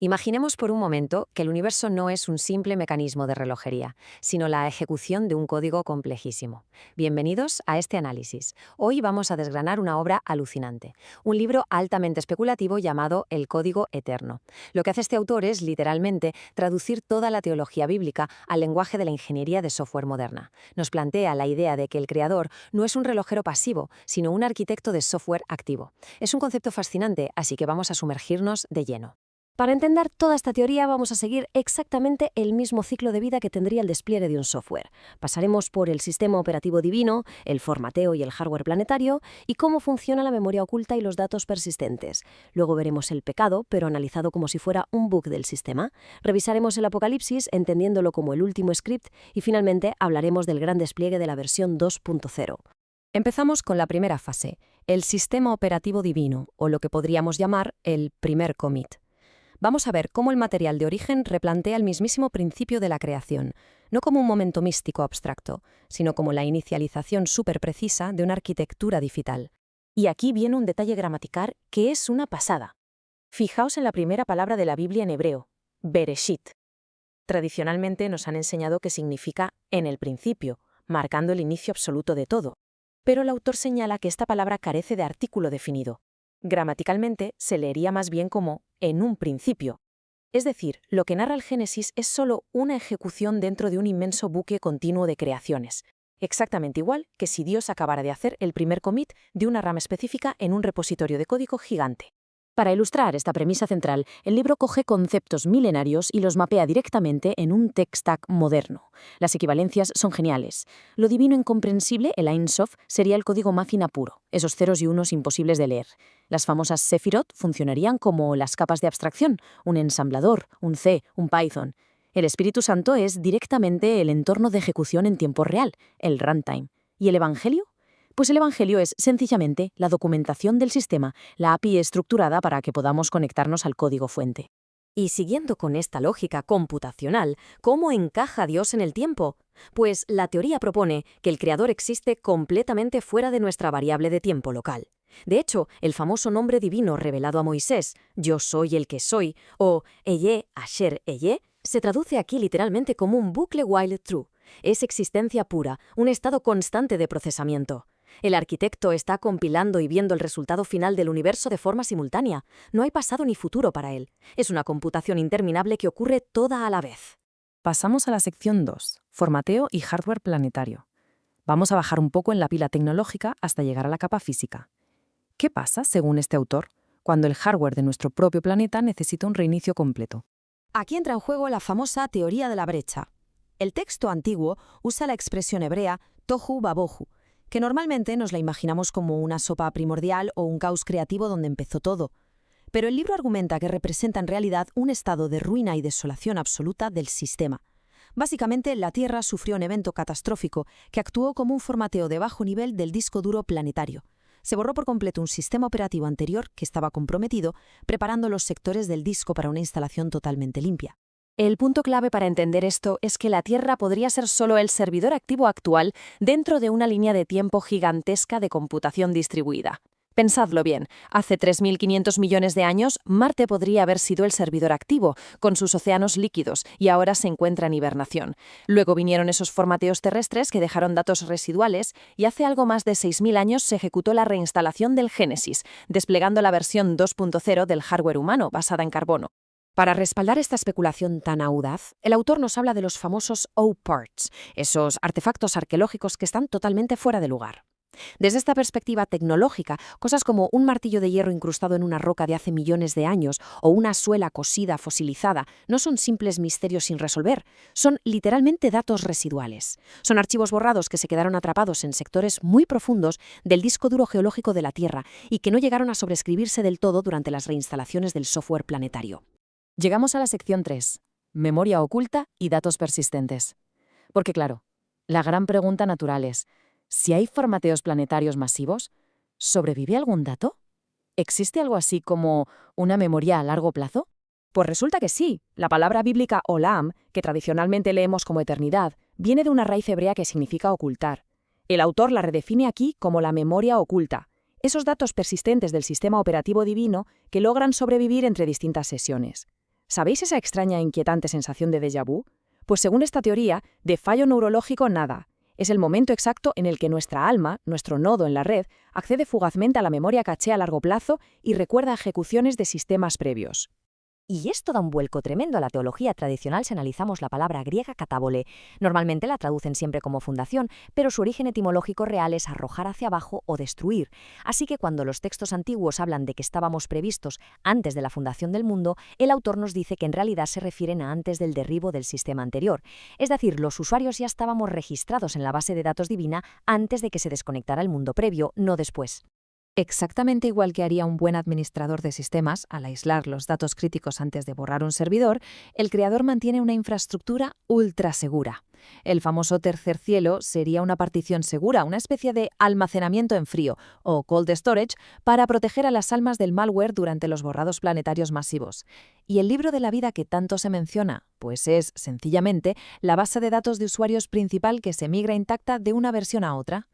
Imaginemos por un momento que el universo no es un simple mecanismo de relojería, sino la ejecución de un código complejísimo. Bienvenidos a este análisis. Hoy vamos a desgranar una obra alucinante, un libro altamente especulativo llamado El Código Eterno. Lo que hace este autor es, literalmente, traducir toda la teología bíblica al lenguaje de la ingeniería de software moderna. Nos plantea la idea de que el creador no es un relojero pasivo, sino un arquitecto de software activo. Es un concepto fascinante, así que vamos a sumergirnos de lleno. Para entender toda esta teoría vamos a seguir exactamente el mismo ciclo de vida que tendría el despliegue de un software. Pasaremos por el sistema operativo divino, el formateo y el hardware planetario, y cómo funciona la memoria oculta y los datos persistentes. Luego veremos el pecado, pero analizado como si fuera un bug del sistema. Revisaremos el Apocalipsis, entendiéndolo como el último script, y finalmente hablaremos del gran despliegue de la versión 2.0. Empezamos con la primera fase, el sistema operativo divino, o lo que podríamos llamar el primer commit. Vamos a ver cómo el material de origen replantea el mismísimo principio de la creación, no como un momento místico abstracto, sino como la inicialización súper precisa de una arquitectura digital. Y aquí viene un detalle gramatical que es una pasada. Fijaos en la primera palabra de la Biblia en hebreo, Bereshit. Tradicionalmente nos han enseñado que significa en el principio, marcando el inicio absoluto de todo. Pero el autor señala que esta palabra carece de artículo definido. Gramaticalmente se leería más bien como en un principio. Es decir, lo que narra el Génesis es solo una ejecución dentro de un inmenso buque continuo de creaciones. Exactamente igual que si Dios acabara de hacer el primer commit de una rama específica en un repositorio de código gigante. Para ilustrar esta premisa central, el libro coge conceptos milenarios y los mapea directamente en un tech stack moderno. Las equivalencias son geniales. Lo divino incomprensible, el Ein Sof, sería el código máquina puro, esos ceros y unos imposibles de leer. Las famosas Sefirot funcionarían como las capas de abstracción, un ensamblador, un C, un Python. El Espíritu Santo es directamente el entorno de ejecución en tiempo real, el runtime. ¿Y el Evangelio? Pues el Evangelio es sencillamente la documentación del sistema, la API estructurada para que podamos conectarnos al código fuente. Y siguiendo con esta lógica computacional, ¿cómo encaja Dios en el tiempo? Pues la teoría propone que el Creador existe completamente fuera de nuestra variable de tiempo local. De hecho, el famoso nombre divino revelado a Moisés, Yo soy el que soy, o Eye Asher Eye, se traduce aquí literalmente como un bucle while true. Es existencia pura, un estado constante de procesamiento. El arquitecto está compilando y viendo el resultado final del universo de forma simultánea. No hay pasado ni futuro para él. Es una computación interminable que ocurre toda a la vez. Pasamos a la sección 2, formateo y hardware planetario. Vamos a bajar un poco en la pila tecnológica hasta llegar a la capa física. ¿Qué pasa, según este autor, cuando el hardware de nuestro propio planeta necesita un reinicio completo? Aquí entra en juego la famosa teoría de la brecha. El texto antiguo usa la expresión hebrea tohu babohu, que normalmente nos la imaginamos como una sopa primordial o un caos creativo donde empezó todo. Pero el libro argumenta que representa en realidad un estado de ruina y desolación absoluta del sistema. Básicamente, la Tierra sufrió un evento catastrófico que actuó como un formateo de bajo nivel del disco duro planetario. Se borró por completo un sistema operativo anterior que estaba comprometido, preparando los sectores del disco para una instalación totalmente limpia. El punto clave para entender esto es que la Tierra podría ser solo el servidor activo actual dentro de una línea de tiempo gigantesca de computación distribuida. Pensadlo bien, hace 3.500 millones de años, Marte podría haber sido el servidor activo, con sus océanos líquidos, y ahora se encuentra en hibernación. Luego vinieron esos formateos terrestres que dejaron datos residuales, y hace algo más de 6.000 años se ejecutó la reinstalación del Génesis, desplegando la versión 2.0 del hardware humano basada en carbono. Para respaldar esta especulación tan audaz, el autor nos habla de los famosos O-Parts, esos artefactos arqueológicos que están totalmente fuera de lugar. Desde esta perspectiva tecnológica, cosas como un martillo de hierro incrustado en una roca de hace millones de años o una suela cosida fosilizada no son simples misterios sin resolver, son literalmente datos residuales. Son archivos borrados que se quedaron atrapados en sectores muy profundos del disco duro geológico de la Tierra y que no llegaron a sobreescribirse del todo durante las reinstalaciones del software planetario. Llegamos a la sección 3, memoria oculta y datos persistentes. Porque claro, la gran pregunta natural es, si hay formateos planetarios masivos, ¿sobrevive algún dato? ¿Existe algo así como una memoria a largo plazo? Pues resulta que sí. La palabra bíblica olam, que tradicionalmente leemos como eternidad, viene de una raíz hebrea que significa ocultar. El autor la redefine aquí como la memoria oculta, esos datos persistentes del sistema operativo divino que logran sobrevivir entre distintas sesiones. ¿Sabéis esa extraña e inquietante sensación de déjà vu? Pues según esta teoría, de fallo neurológico nada. Es el momento exacto en el que nuestra alma, nuestro nodo en la red, accede fugazmente a la memoria caché a largo plazo y recuerda ejecuciones de sistemas previos. Y esto da un vuelco tremendo a la teología tradicional si analizamos la palabra griega katabole. Normalmente la traducen siempre como fundación, pero su origen etimológico real es arrojar hacia abajo o destruir. Así que cuando los textos antiguos hablan de que estábamos previstos antes de la fundación del mundo, el autor nos dice que en realidad se refieren a antes del derribo del sistema anterior. Es decir, los usuarios ya estábamos registrados en la base de datos divina antes de que se desconectara el mundo previo, no después. Exactamente igual que haría un buen administrador de sistemas al aislar los datos críticos antes de borrar un servidor, el creador mantiene una infraestructura ultra segura. El famoso tercer cielo sería una partición segura, una especie de almacenamiento en frío o cold storage para proteger a las almas del malware durante los borrados planetarios masivos. ¿Y el libro de la vida que tanto se menciona? Pues es, sencillamente, la base de datos de usuarios principal que se migra intacta de una versión a otra.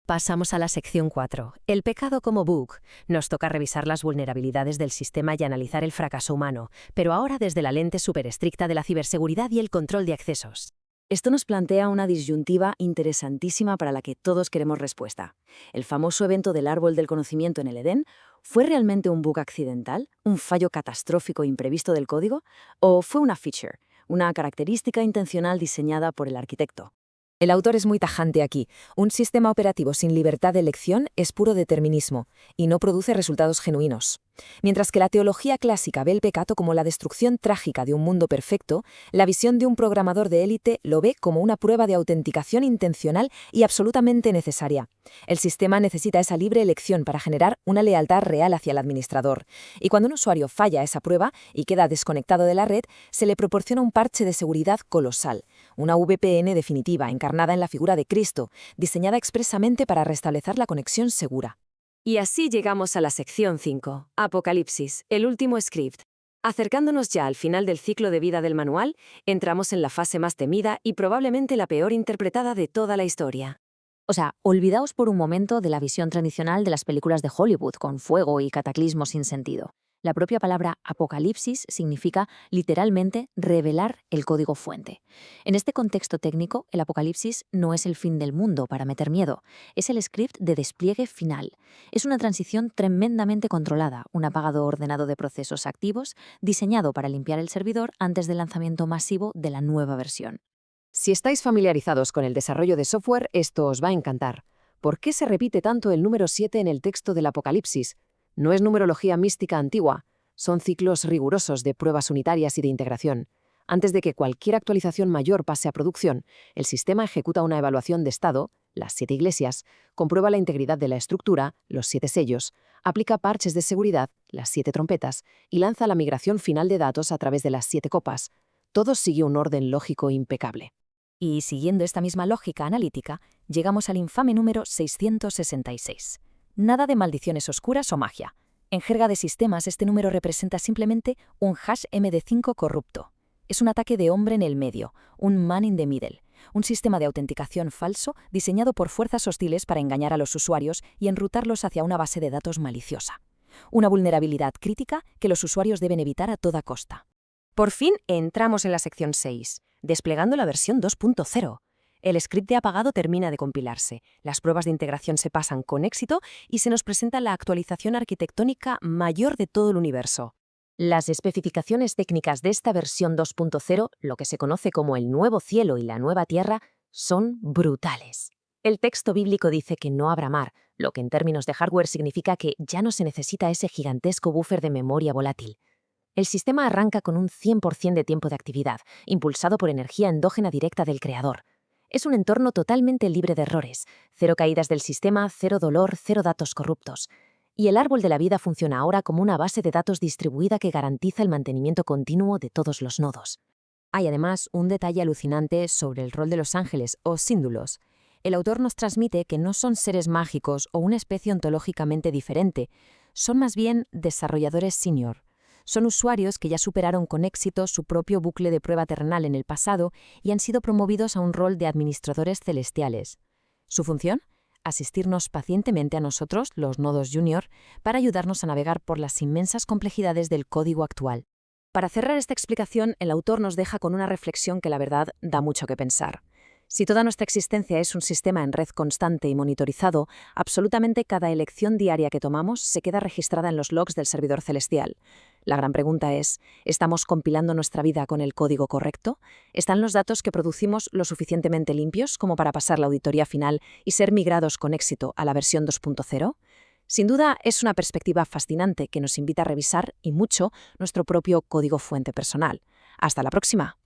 Pasamos a la sección 4, el pecado como bug. Nos toca revisar las vulnerabilidades del sistema y analizar el fracaso humano, pero ahora desde la lente súper estricta de la ciberseguridad y el control de accesos. Esto nos plantea una disyuntiva interesantísima para la que todos queremos respuesta. ¿El famoso evento del árbol del conocimiento en el Edén fue realmente un bug accidental, un fallo catastrófico imprevisto del código, o fue una feature, una característica intencional diseñada por el arquitecto? El autor es muy tajante aquí. Un sistema operativo sin libertad de elección es puro determinismo y no produce resultados genuinos. Mientras que la teología clásica ve el pecado como la destrucción trágica de un mundo perfecto, la visión de un programador de élite lo ve como una prueba de autenticación intencional y absolutamente necesaria. El sistema necesita esa libre elección para generar una lealtad real hacia el administrador. Y cuando un usuario falla esa prueba y queda desconectado de la red, se le proporciona un parche de seguridad colosal, una VPN definitiva encarnada en la figura de Cristo, diseñada expresamente para restablecer la conexión segura. Y así llegamos a la sección 5, Apocalipsis, el último script. Acercándonos ya al final del ciclo de vida del manual, entramos en la fase más temida y probablemente la peor interpretada de toda la historia. O sea, olvidaos por un momento de la visión tradicional de las películas de Hollywood con fuego y cataclismos sin sentido. La propia palabra apocalipsis significa literalmente revelar el código fuente. En este contexto técnico, el apocalipsis no es el fin del mundo para meter miedo, es el script de despliegue final. Es una transición tremendamente controlada, un apagado ordenado de procesos activos diseñado para limpiar el servidor antes del lanzamiento masivo de la nueva versión. Si estáis familiarizados con el desarrollo de software, esto os va a encantar. ¿Por qué se repite tanto el número 7 en el texto del Apocalipsis? No es numerología mística antigua, son ciclos rigurosos de pruebas unitarias y de integración. Antes de que cualquier actualización mayor pase a producción, el sistema ejecuta una evaluación de estado, las 7 iglesias, comprueba la integridad de la estructura, los 7 sellos, aplica parches de seguridad, las 7 trompetas, y lanza la migración final de datos a través de las 7 copas. Todo sigue un orden lógico impecable. Y siguiendo esta misma lógica analítica, llegamos al infame número 666. Nada de maldiciones oscuras o magia. En jerga de sistemas, este número representa simplemente un hash MD5 corrupto. Es un ataque de hombre en el medio, un man in the middle, un sistema de autenticación falso diseñado por fuerzas hostiles para engañar a los usuarios y enrutarlos hacia una base de datos maliciosa. Una vulnerabilidad crítica que los usuarios deben evitar a toda costa. Por fin entramos en la sección 6, desplegando la versión 2.0. El script de apagado termina de compilarse, las pruebas de integración se pasan con éxito y se nos presenta la actualización arquitectónica mayor de todo el universo. Las especificaciones técnicas de esta versión 2.0, lo que se conoce como el nuevo cielo y la nueva tierra, son brutales. El texto bíblico dice que no habrá mar, lo que en términos de hardware significa que ya no se necesita ese gigantesco buffer de memoria volátil. El sistema arranca con un 100% de tiempo de actividad, impulsado por energía endógena directa del creador. Es un entorno totalmente libre de errores, cero caídas del sistema, cero dolor, cero datos corruptos. Y el árbol de la vida funciona ahora como una base de datos distribuida que garantiza el mantenimiento continuo de todos los nodos. Hay además un detalle alucinante sobre el rol de los ángeles o síndulos. El autor nos transmite que no son seres mágicos o una especie ontológicamente diferente, son más bien desarrolladores senior. Son usuarios que ya superaron con éxito su propio bucle de prueba terrenal en el pasado y han sido promovidos a un rol de administradores celestiales. ¿Su función? Asistirnos pacientemente a nosotros, los nodos junior, para ayudarnos a navegar por las inmensas complejidades del código actual. Para cerrar esta explicación, el autor nos deja con una reflexión que la verdad da mucho que pensar. Si toda nuestra existencia es un sistema en red constante y monitorizado, absolutamente cada elección diaria que tomamos se queda registrada en los logs del servidor celestial. La gran pregunta es, ¿estamos compilando nuestra vida con el código correcto? ¿Están los datos que producimos lo suficientemente limpios como para pasar la auditoría final y ser migrados con éxito a la versión 2.0? Sin duda, es una perspectiva fascinante que nos invita a revisar, y mucho, nuestro propio código fuente personal. Hasta la próxima.